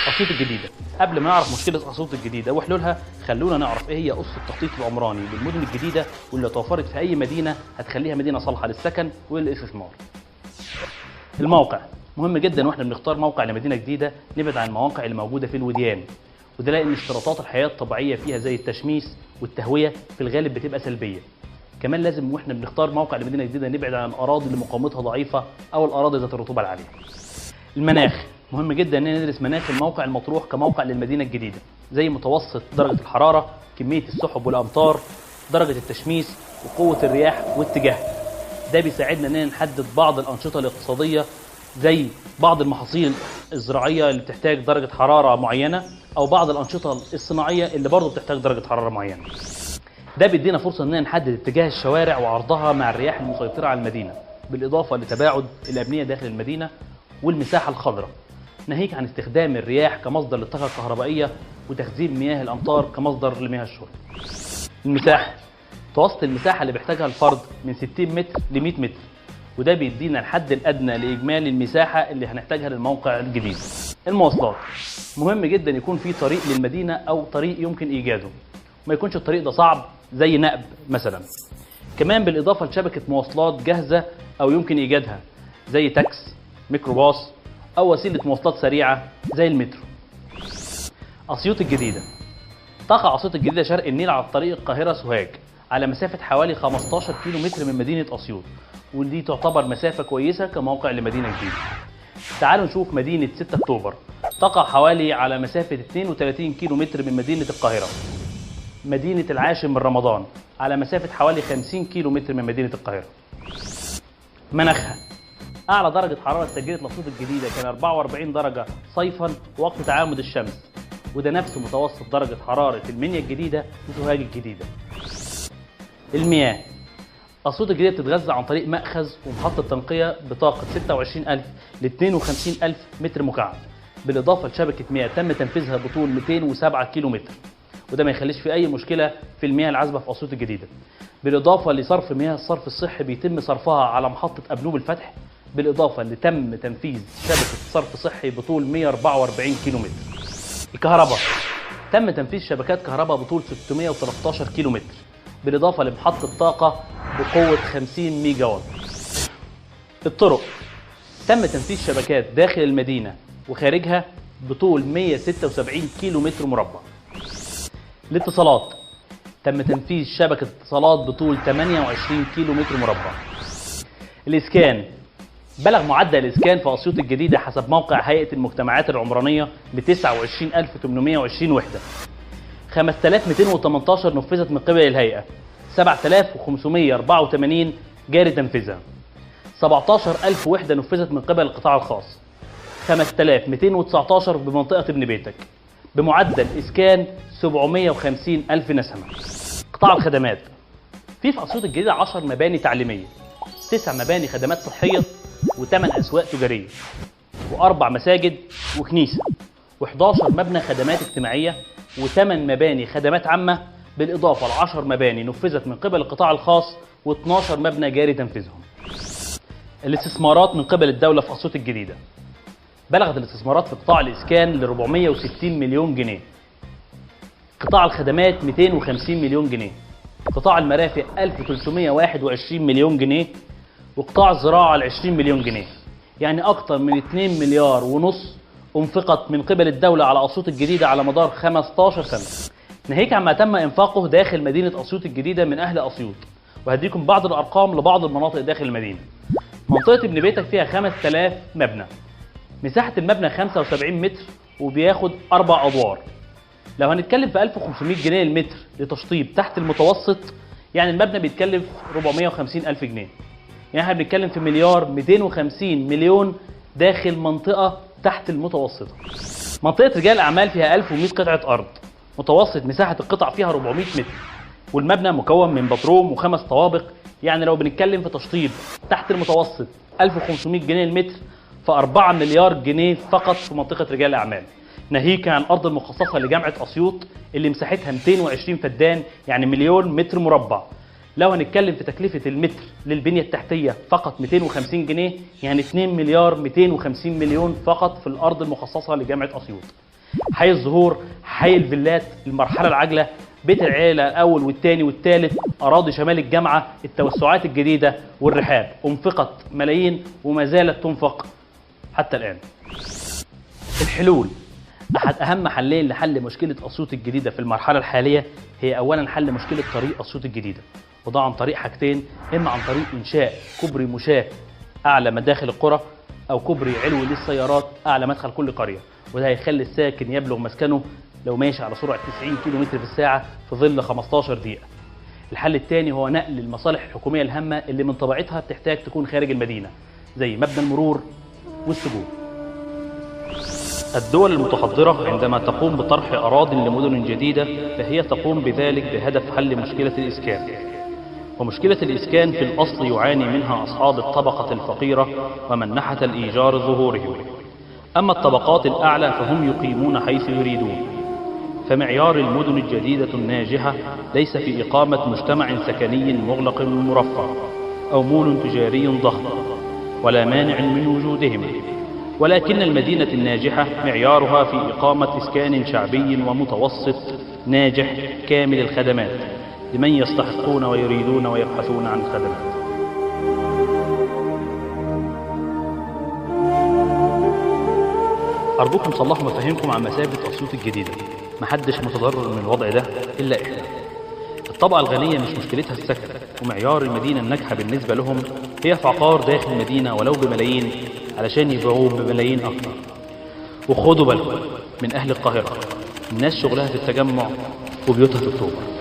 أسيوط الجديدة. قبل ما نعرف مشكلة أسيوط الجديدة وحلولها، خلونا نعرف إيه هي قصة التخطيط العمراني للمدن الجديدة واللي توفرت في أي مدينة هتخليها مدينة صالحة للسكن وللاستثمار. الموقع مهم جدا واحنا بنختار موقع لمدينة جديدة، نبعد عن المواقع اللي موجودة في الوديان، وده لأن اشتراطات الحياة الطبيعية فيها زي التشميس والتهوية في الغالب بتبقى سلبية. كمان لازم واحنا بنختار موقع لمدينة جديدة نبعد عن الأراضي اللي مقاومتها ضعيفة أو الأراضي ذات الرطوبة العالية. المناخ مهم جدا ان ندرس مناخ الموقع المطروح كموقع للمدينه الجديده، زي متوسط درجه الحراره، كميه السحب والامطار، درجه التشميس، وقوه الرياح واتجاهها. ده بيساعدنا اننا نحدد بعض الانشطه الاقتصاديه زي بعض المحاصيل الزراعيه اللي بتحتاج درجه حراره معينه، او بعض الانشطه الصناعيه اللي برضه بتحتاج درجه حراره معينه. ده بيدينا فرصه اننا نحدد اتجاه الشوارع وعرضها مع الرياح المسيطره على المدينه، بالاضافه لتباعد الابنيه داخل المدينه والمساحه الخضراء، ناهيك عن استخدام الرياح كمصدر للطاقة الكهربائية وتخزين مياه الأمطار كمصدر لمياه الشرب. المساحة، متوسط المساحة اللي بيحتاجها الفرد من 60 متر ل 100 متر، وده بيدينا الحد الأدنى لإجمالي المساحة اللي هنحتاجها للموقع الجديد. المواصلات، مهم جدا يكون في طريق للمدينة أو طريق يمكن إيجاده، ما يكونش الطريق ده صعب زي نقب مثلا. كمان بالإضافة لشبكة مواصلات جاهزة أو يمكن إيجادها زي تاكس، ميكروباص، أو وسيلة مواصلات سريعة زي المترو. أسيوط الجديدة. تقع أسيوط الجديدة شرق النيل على طريق القاهرة سوهاج، على مسافة حوالي 15 كيلو متر من مدينة أسيوط، ودي تعتبر مسافة كويسة كموقع لمدينة جديدة. تعالوا نشوف مدينة 6 أكتوبر. تقع حوالي على مسافة 32 كيلو متر من مدينة القاهرة. مدينة العاشر من رمضان على مسافة حوالي 50 كيلو متر من مدينة القاهرة. مناخها، أعلى درجة حرارة سجلت لأسيوط الجديدة كان 44 درجة صيفا وقت تعامد الشمس، وده نفس متوسط درجة حرارة المنيا الجديدة وسوهاج الجديدة. المياه، أسيوط الجديدة بتتغذى عن طريق مأخذ ومحطة تنقية بطاقة 26,000 ل 52,000 متر مكعب، بالإضافة لشبكة مياه تم تنفيذها بطول 207 كيلو متر، وده ما يخليش في أي مشكلة في المياه العذبة في أسيوط الجديدة. بالإضافة لصرف مياه الصرف الصحي بيتم صرفها على محطة أبنوب الفتح، بالإضافة اللي تم تنفيذ شبكة صرف صحي بطول 144 كيلو متر. الكهرباء، تم تنفيذ شبكات كهرباء بطول 613 كيلو متر، بالإضافة لمحطة طاقة بقوة 50 ميجا واط. الطرق، تم تنفيذ شبكات داخل المدينة وخارجها بطول 176 كيلو متر مربع. الاتصالات، تم تنفيذ شبكة اتصالات بطول 28 كيلو متر مربع. الإسكان، بلغ معدل الإسكان في أسيوط الجديدة حسب موقع هيئة المجتمعات العمرانية ل 29,820 وحدة. 5,218 نفذت من قبل الهيئة، 7,584 جاري تنفيذها. 17,000 وحدة نفذت من قبل القطاع الخاص، 5,219 بمنطقة ابن بيتك، بمعدل إسكان 750,000 نسمة. قطاع الخدمات، في أسيوط الجديدة 10 مباني تعليمية، 9 مباني خدمات صحية، و8 أسواق تجارية، و4 مساجد وكنيسة، و11 مبنى خدمات اجتماعية، و8 مباني خدمات عامة، بالإضافة ل10 مباني نفذت من قبل القطاع الخاص و12 مبنى جاري تنفيذهم. الاستثمارات من قبل الدولة في أسيوط الجديدة، بلغت الاستثمارات في قطاع الإسكان ل 460 مليون جنيه، قطاع الخدمات 250 مليون جنيه، قطاع المرافق 1321 مليون جنيه، وقطاع الزراعة 20 مليون جنيه. يعني أكثر من 2 مليار ونص أنفقت من قبل الدولة على أسيوط الجديدة على مدار 15 سنة، ناهيك عما تم إنفاقه داخل مدينة أسيوط الجديدة من أهل أسيوط. وهديكم بعض الأرقام لبعض المناطق داخل المدينة. منطقة ابن بيتك فيها 5000 مبنى، مساحة المبنى 75 متر وبياخد 4 أدوار. لو هنتكلم في 1500 جنيه المتر لتشطيب تحت المتوسط، يعني المبنى بيتكلف 450,000 جنيه. يعني احنا بنتكلم في مليار 250 مليون داخل منطقة تحت المتوسطة. منطقة رجال أعمال فيها 1100 قطعة أرض، متوسط مساحة القطع فيها 400 متر، والمبنى مكون من باتروم و5 طوابق. يعني لو بنتكلم في تشطيب تحت المتوسط 1500 جنيه المتر، ف4 مليار جنيه فقط في منطقة رجال أعمال، ناهيك عن أرض المخصصة لجامعة أسيوط اللي مساحتها 220 فدان، يعني مليون متر مربع. لو هنتكلم في تكلفة المتر للبنية التحتية فقط 250 جنيه، يعني 2 مليار 250 مليون فقط في الأرض المخصصة لجامعة أسيوط. حي الزهور، حي الفيلات، المرحلة العاجلة، بيت العيلة الأول والثاني والثالث، أراضي شمال الجامعة، التوسعات الجديدة والرحاب، أنفقت ملايين وما زالت تنفق حتى الآن. الحلول، أحد أهم حلين لحل مشكلة أسيوط الجديدة في المرحلة الحالية هي أولاً حل مشكلة طريق أسيوط الجديدة، وده عن طريق حاجتين، إما عن طريق إنشاء كوبري مشاة أعلى مداخل القرى، أو كوبري علوي للسيارات أعلى مدخل كل قرية، وده هيخلي الساكن يبلغ مسكنه لو ماشي على سرعة 90 كيلومتر في الساعة في ظل 15 دقيقة. الحل الثاني هو نقل المصالح الحكومية الهامة اللي من طبيعتها بتحتاج تكون خارج المدينة، زي مبنى المرور والسجون. الدول المتحضرة عندما تقوم بطرح أراضٍ لمدن جديدة فهي تقوم بذلك بهدف حل مشكلة الإسكان، ومشكلة الإسكان في الأصل يعاني منها أصحاب الطبقة الفقيرة ومنحة الإيجار ظهورهم، أما الطبقات الأعلى فهم يقيمون حيث يريدون. فمعيار المدن الجديدة الناجحة ليس في إقامة مجتمع سكني مغلق مرفه أو مول تجاري ضخم، ولا مانع من وجودهما، ولكن المدينة الناجحة معيارها في إقامة إسكان شعبي ومتوسط ناجح كامل الخدمات لمن يستحقون ويريدون ويبحثون عن الخدمات. أرجوكم صلحوا مفاهيمكم عن مثابة أسيوط الجديدة، محدش متضرر من الوضع ده إلا إحنا. الطبقة الغنية مش مشكلتها السكن، ومعيار المدينة الناجحة بالنسبة لهم هي في عقار داخل المدينة ولو بملايين علشان يبيعوه بملايين أكتر. وخدوا بالكم من أهل القاهرة، الناس شغلها في التجمع وبيوتها في أكتوبر.